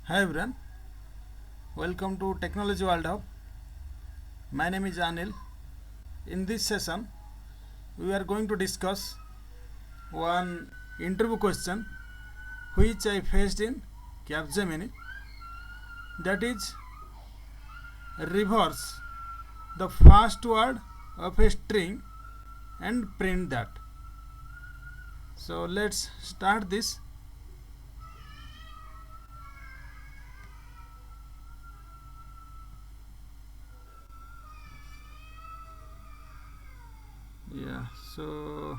Hi everyone, welcome to Technology World Hub. My name is Anil. In this session, we are going to discuss one interview question which I faced in Capgemini, that is reverse the first word of a string and print that. So let's start this. Yeah, so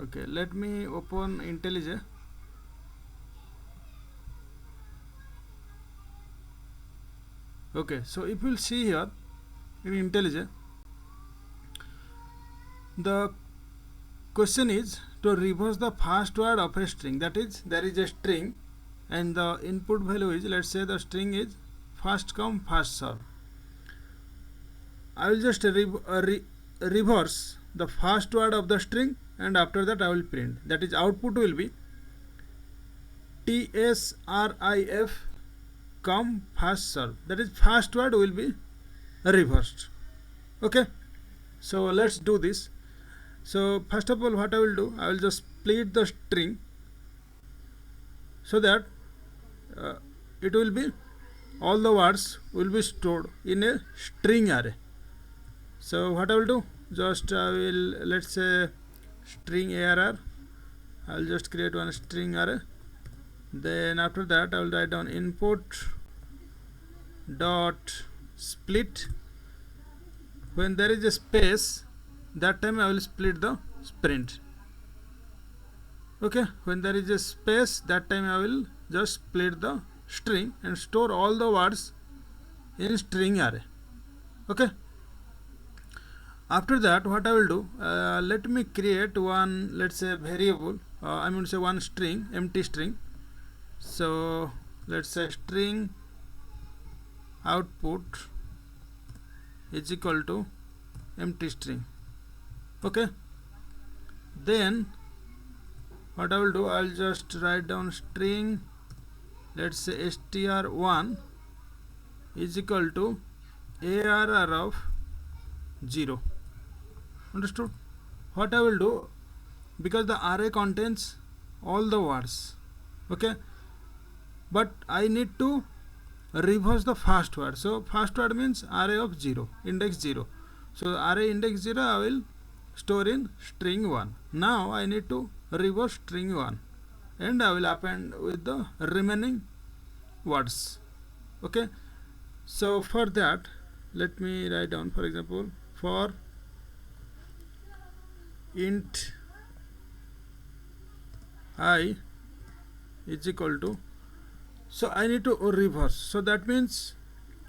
okay, let me open IntelliJ. Okay, so if you'll see here in IntelliJ, the question is to reverse the first word of a string. That is, there is a string and the input value is, let's say the string is first come first serve. I will just reverse the first word of the string, and after that I will print. That is, output will be tsriF come first serve. That is, first word will be reversed. Okay, so let's do this. So first of all, what I will do, I will just split the string so that it will be, all the words will be stored in a string array. So what I will do, just I will, let's say string arr, I will just create one string array. Then after that I will write down input dot split. When there is a space, that time I will split the print. Okay, when there is a space, that time I will just split the string and store all the words in string array. Okay, after that what I will do, let me create one, let's say variable, I mean say one string, empty string. So let's say string output is equal to empty string. Okay, then what I will do, I will just write down string, let's say str1 is equal to arr of 0. Understood? What I will do, because the array contains all the words, okay, but I need to reverse the first word. So first word means array of 0, index 0. So array index 0 I will store in string 1. Now I need to reverse string 1 and I will append with the remaining words. Okay, so for that let me write down, for example, for int I is equal to, so I need to reverse. So that means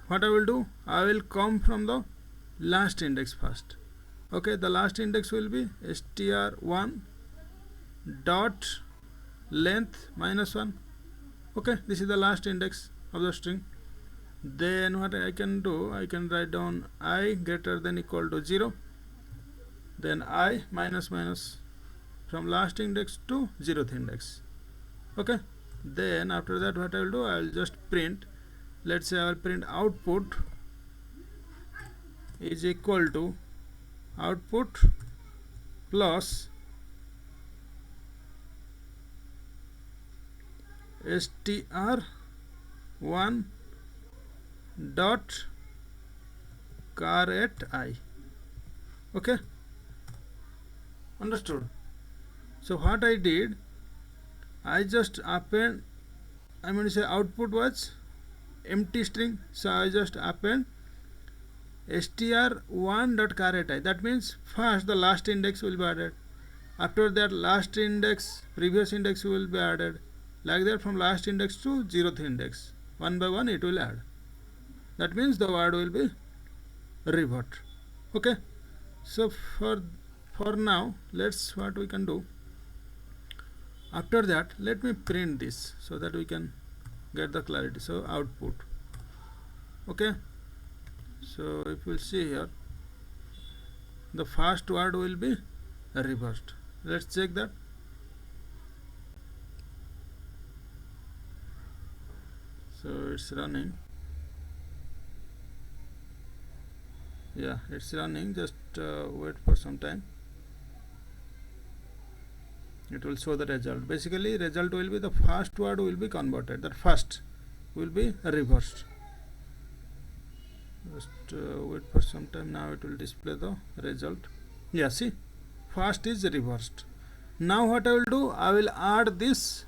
what I will do, I will come from the last index first. Okay, the last index will be str1 dot length -1. Okay, this is the last index of the string. Then what I can do, I can write down I greater than equal to 0, then I minus minus from last index to 0th index. Okay, then after that what I will do, I will just print, let's say I will print output is equal to output plus str1 dot char at I. Okay, understood? So what I did, I just append, I mean to say output was empty string, so I just append str1 dot char at I. That means first the last index will be added, after that last index, previous index will be added, like that from last index to 0th index, one by one it will add. That means the word will be revert. Okay, so for now, let's, what we can do, After that, let me print this so that we can get the clarity. So output. Okay, so if you see here, the first word will be reversed. Let's check that. So it's running. Yeah, it's running. Just wait for some time. It will show the result. Basically, result will be the first word will be converted. That first will be reversed. Just wait for some time. Now it will display the result. Yeah, see, first is reversed. Now what I will do, I will add this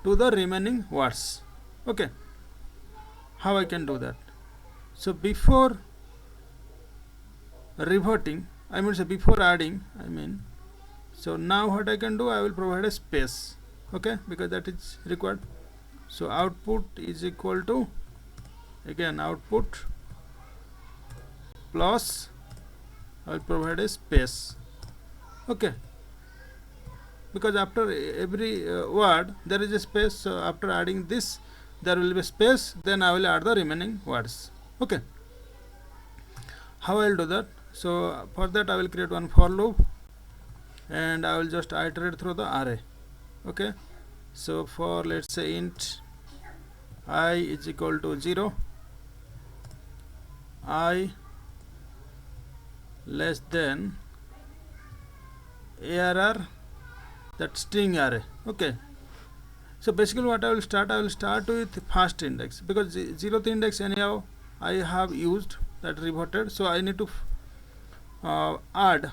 to the remaining words. Okay, how I can do that? So before reverting, before adding, so now what I can do, I will provide a space. Okay, because that is required. So output is equal to, again, output plus, I will provide a space. Okay, because after every word there is a space, so after adding this there will be a space, then I will add the remaining words. Okay, how I will do that? So for that I will create one for loop and I will just iterate through the array. Okay, so for, let's say, int I is equal to 0, I less than ARR, that string array. Okay, so basically what I will start with first index, because 0th index anyhow I have used, that reverted, so I need to add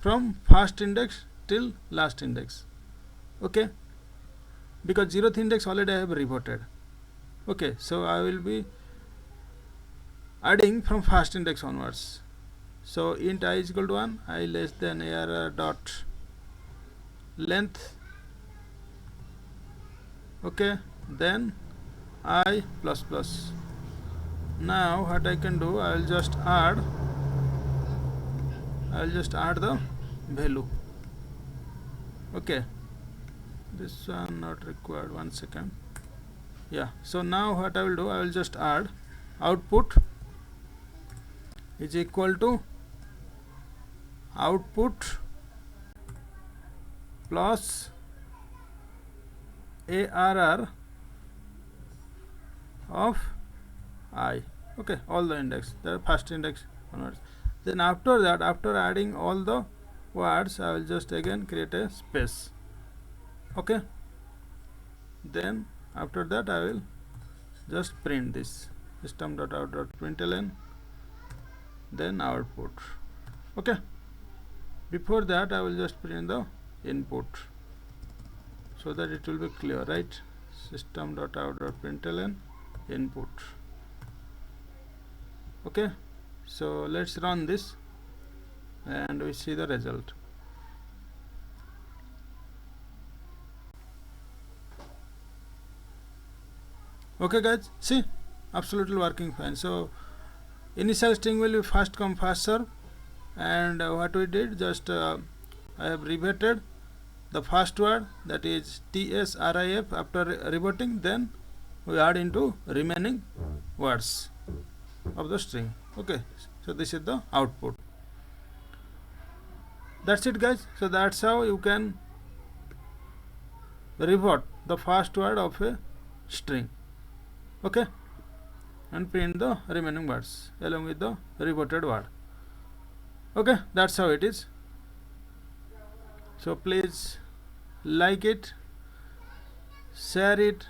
from first index till last index. Okay, because 0th index already I have reverted. Okay, so I will be adding from first index onwards. So int I is equal to 1, I less than ARR dot length. Okay, then I plus plus. Now what I can do, I will just add the value. Okay, this one not required, 1 second. Yeah, so now what I will do, I will just add output is equal to output plus ARR of I. Okay, all the index, the first index onwards. Then after that, after adding all the words, I will just again create a space. Okay, then after that I will just print this system.out.println, then output. Okay, before that I will just print the input so that it will be clear, right? System.out.println input. Okay, so let's run this and we see the result. Okay guys, see, absolutely working fine. So initial string will be first come first serve, and what we did, just I have reverted the first word, that is tsriF. After reverting, then we add into remaining words of the string. Okay, so this is the output. That's it guys. So that's how you can revert the first word of a string. Okay, and print the remaining words along with the reverted word. Okay, that's how it is. So please like it, share it,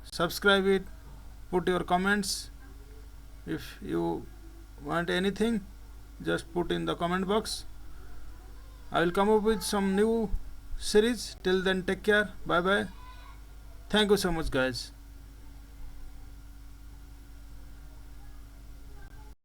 subscribe it, put your comments. If you want anything, just put in the comment box. I will come up with some new series. Till then, take care. Bye bye. Thank you so much guys.